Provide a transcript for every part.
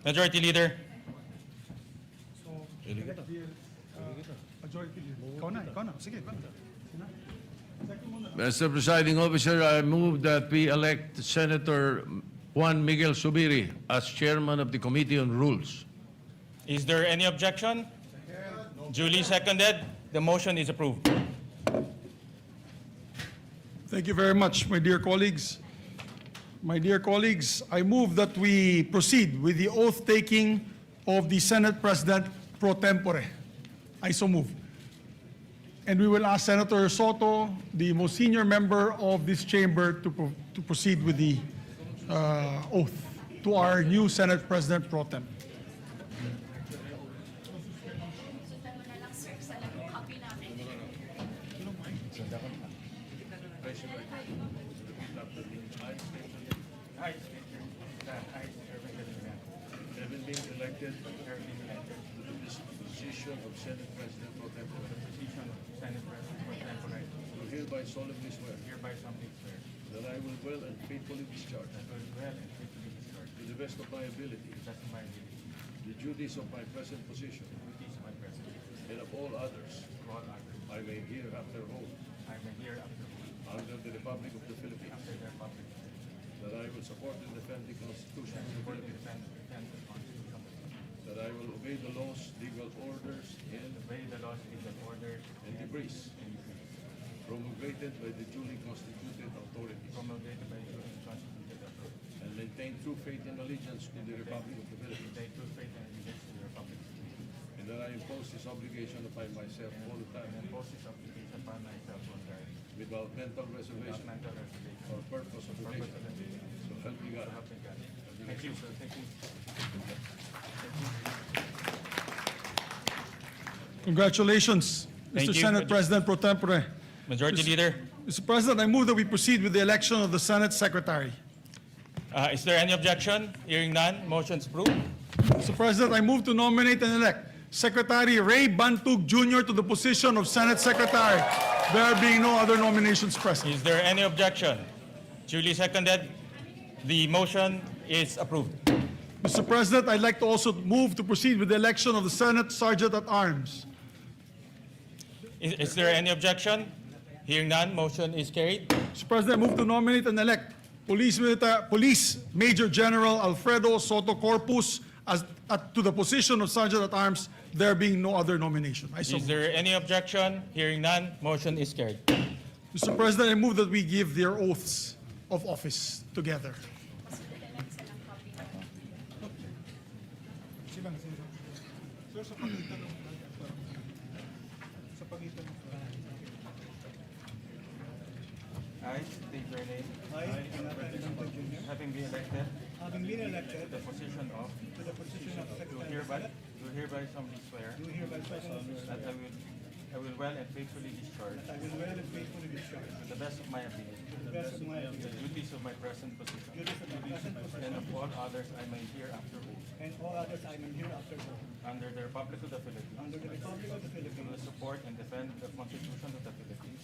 Majority Leader. Majority Leader. Ikaw na. Sige, ikaw na. Mr. Presiding Officer, I move that we elect Senator Juan Miguel Subiri as Chairman of the Committee on Rules. Is there any objection? Duly seconded. The motion is approved. Thank you very much, my dear colleagues. My dear colleagues, I move that we proceed with the oath-taking of the Senate President pro tempore. I so move. And we will ask Senator Soto, the most senior member of this chamber, to proceed with the oath to our new Senate President pro tem. Having been elected to the position of Senate President pro tempore, do hereby solemnly swear that I will well and faithfully discharge to the best of my ability the duties of my present position and of all others I may hereafter hold under the Republic of the Philippines, that I will support and defend the Constitution of the Philippines, that I will obey the laws, legal orders, and decrees promulgated by the duly constituted authorities, and maintain true faith and allegiance to the Republic of the Philippines, and that I impose this obligation upon myself voluntarily without mental reservation or purpose of evasion. So help me God. Thank you, sir. Thank you. Congratulations, Thank Mr. you. Senate President pro tempore. Majority Leader. Mr. President, I move that we proceed with the election of the Senate Secretary. Is there any objection? Hearing none, motion's approved. Mr. President, I move to nominate and elect Secretary Ray Bantug Jr. to the position of Senate Secretary. There being no other nominations present. Is there any objection? Duly seconded. The motion is approved. Mr. President, I'd like to also move to proceed with the election of the Senate Sergeant at Arms. Is there any objection? Hearing none, motion is carried. Mr. President, I move to nominate and elect Police Major General Alfredo Soto Corpus to the position of Sergeant at Arms, there being no other nomination. I so Is move. there any objection? Hearing none, motion is carried. Mr. President, I move that we give their oaths of office together. I state your name. Having been elected to the position of do hereby solemnly swear that I will well and faithfully discharge to the best of my ability the duties of my present position and of all others I may hereafter hold under the Republic of the Philippines, I will support and defend the Constitution of the Philippines,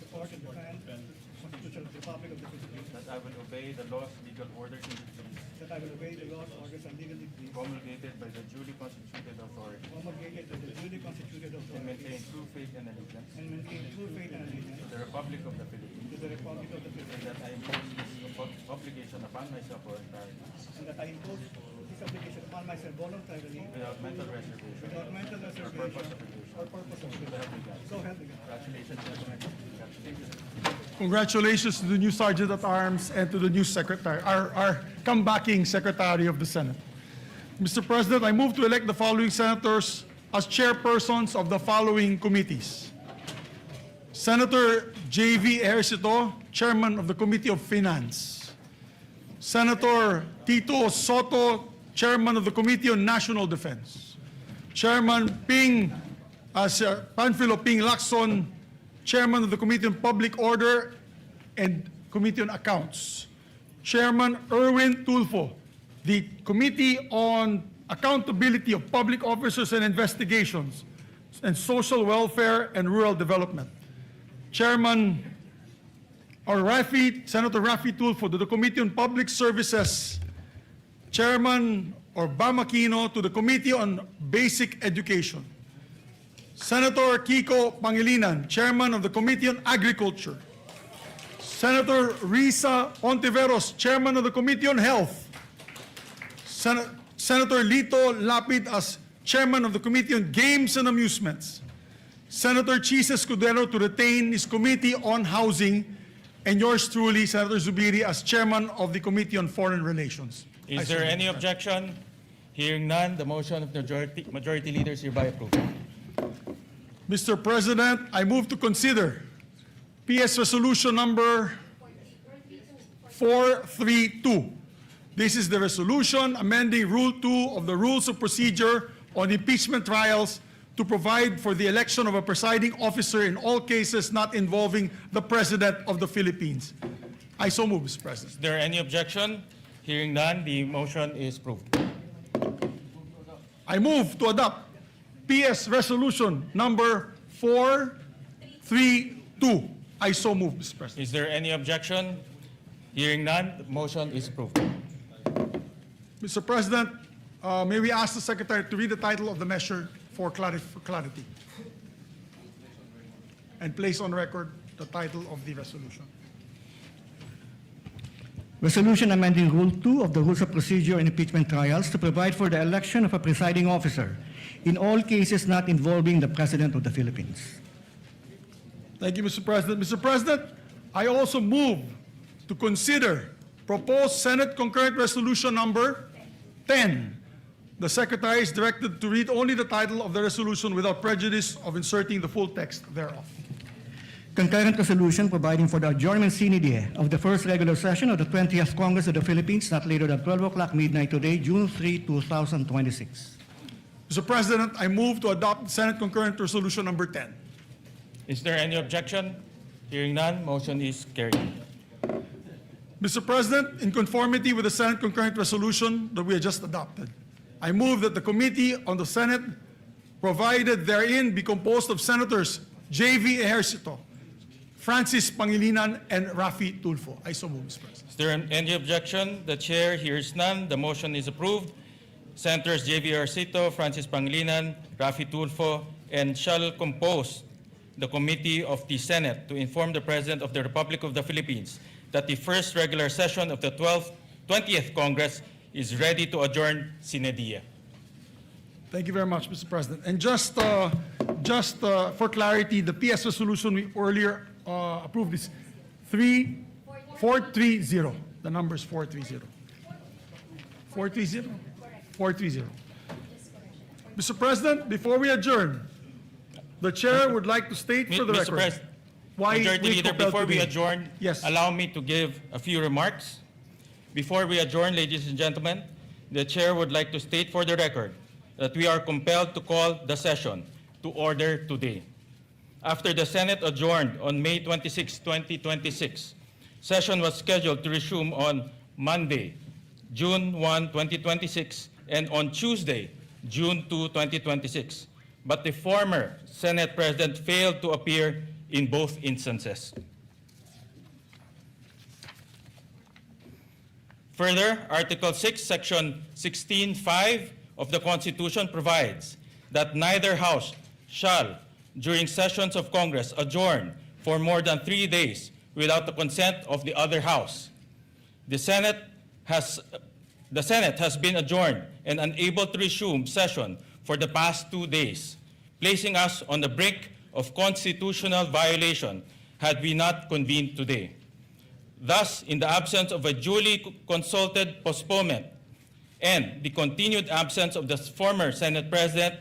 that I will obey the laws, legal orders, and decrees promulgated by the duly constituted authority, and maintain true faith and allegiance to the Republic of the Philippines, and that I impose this obligation upon myself voluntarily without mental reservation or purpose of evasion. So help me God. Congratulations, gentlemen. Congratulations. Congratulations to the new Sergeant at Arms and to the new Secretary, our comebacking Secretary of the Senate. Mr. President, I move to elect the following senators as chairpersons of the following committees. Senator J.V. Ejercito, Chairman of the Committee of Finance. Senator Tito Soto, Chairman of the Committee on National Defense. Chairman Panfilo Ping Lacson, Chairman of the Committee on Public Order and Committee on Accounts. Chairman Erwin Tulfo, the Committee on Accountability of Public Officers and Investigations and Social Welfare and Rural Development. Chairman Senator Rafi Tulfo to the Committee on Public Services. Chairman or Bamakino to the Committee on Basic Education. Senator Kiko Pangilinan, Chairman of the Committee on Agriculture. Senator Risa Ontiveros, Chairman of the Committee on Health. Senator Lito Lapid as Chairman of the Committee on Games and Amusements. Senator Chiiz Escodero to retain his Committee on Housing, and yours truly, Senator Zubiri, as Chairman of the Committee on Foreign Relations. Is there any objection? Hearing none, the motion of the majority leader is hereby approved. Mr. President, I move to consider PS Resolution number 432. This is the resolution amending Rule 2 of the Rules of Procedure on impeachment trials to provide for the election of a presiding officer in all cases not involving the President of the Philippines. I so move, Mr. President. Is there any objection? Hearing none, the motion is approved. I move to adopt PS Resolution number 432. I so move, Mr. President. Is there any objection? Hearing none, the motion is approved. Mr. President, may we ask the Secretary to read the title of the measure for clarity and place on record the title of the resolution. Resolution amending Rule 2 of the Rules of Procedure in Impeachment Trials to provide for the election of a presiding officer in all cases not involving the President of the Philippines. Thank you, Mr. President. Mr. President, I also move to consider proposed Senate Concurrent Resolution number 10. The Secretary is directed to read only the title of the resolution without prejudice of inserting the full text thereof. Concurrent resolution providing for the adjournment sine die of the first regular session of the 20th Congress of the Philippines not later than 12 o'clock midnight today, June 3, 2026. Mr. President, I move to adopt Senate Concurrent Resolution number 10. Is there any objection? Hearing none, motion is carried. Mr. President, in conformity with the Senate Concurrent Resolution that we have just adopted, I move that the Committee on the Senate provided therein be composed of Senators J.V. Ejercito, Francis Pangilinan, and Rafi Tulfo. I so move, Mr. President. Is there any objection? The chair hears none. The motion is approved. Senators J.V. Arcito, Francis Pangilinan, Rafi Tulfo, and shall compose the Committee of the Senate to inform the President of the Republic of the Philippines that the first regular session of the 20th Congress is ready to adjourn sine die. Thank you very much, Mr. President. And just for clarity, the PS resolution we earlier approved is 430. The number is 430. 430? 430. Mr. President, before we adjourn, the chair would like to state for the Mr. record President, why Majority we Leader, compelled before we today. adjourn, Yes. allow me to give a few remarks. Before we adjourn, ladies and gentlemen, the chair would like to state for the record that we are compelled to call the session to order today. After the Senate adjourned on May 26, 2026, session was scheduled to resume on Monday, June 1, 2026, and on Tuesday, June 2, 2026. But the former Senate President failed to appear in both instances. Further, Article 6, Section 16(5) of the Constitution provides that neither House shall, during sessions of Congress, adjourn for more than 3 days without the consent of the other House. The Senate has been adjourned and unable to resume session for the past 2 days, placing us on the brink of constitutional violation had we not convened today. Thus, in the absence of a duly consulted postponement and the continued absence of the former Senate President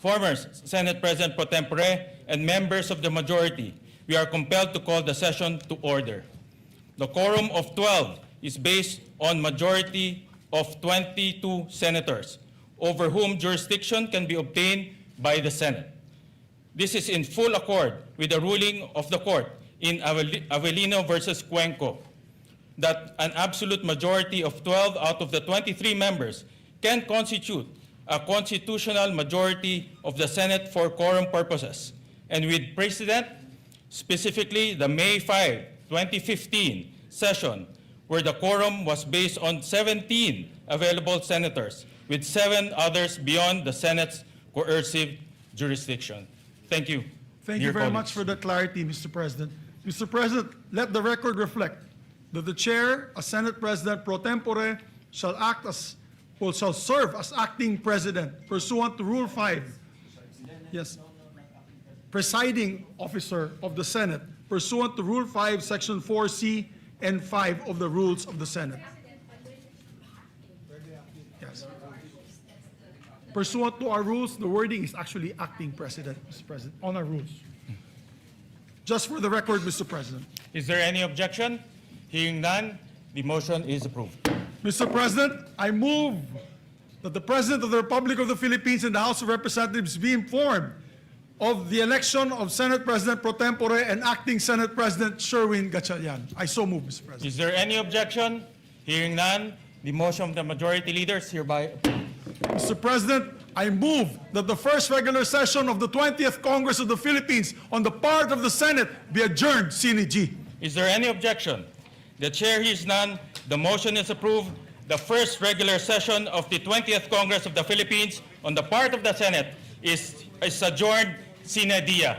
pro tempore, and members of the majority, we are compelled to call the session to order. The quorum of 12 is based on majority of 22 senators, over whom jurisdiction can be obtained by the Senate. This is in full accord with the ruling of the court in Avellino versus Cuenco, that an absolute majority of 12 out of the 23 members can constitute a constitutional majority of the Senate for quorum purposes, and with precedent, specifically the May 5, 2015 session, where the quorum was based on 17 available senators with 7 others beyond the Senate's coercive jurisdiction. Thank you. Thank you dear very colleagues. much for the clarity, Mr. President. Mr. President, let the record reflect that the chair, as Senate President pro tempore, shall serve as acting president pursuant to Rule 5. Yes. Presiding officer of the Senate pursuant to Rule 5, Section 4C and 5 of the Rules of the Senate. Yes. Pursuant to our rules, the wording is actually acting president, Mr. President, on our rules. Just for the record, Mr. President. Is there any objection? Hearing none, the motion is approved. Mr. President, I move that the President of the Republic of the Philippines and the House of Representatives be informed of the election of Senate President pro tempore and acting Senate President Sherwin Gatchalian. I so move, Mr. President. Is there any objection? Hearing none, the motion of the majority leader is hereby approved. Mr. President, I move that the first regular session of the 20th Congress of the Philippines on the part of the Senate be adjourned sine die. Is there any objection? The chair hears none. The motion is approved. The first regular session of the 20th Congress of the Philippines on the part of the Senate is adjourned sine die.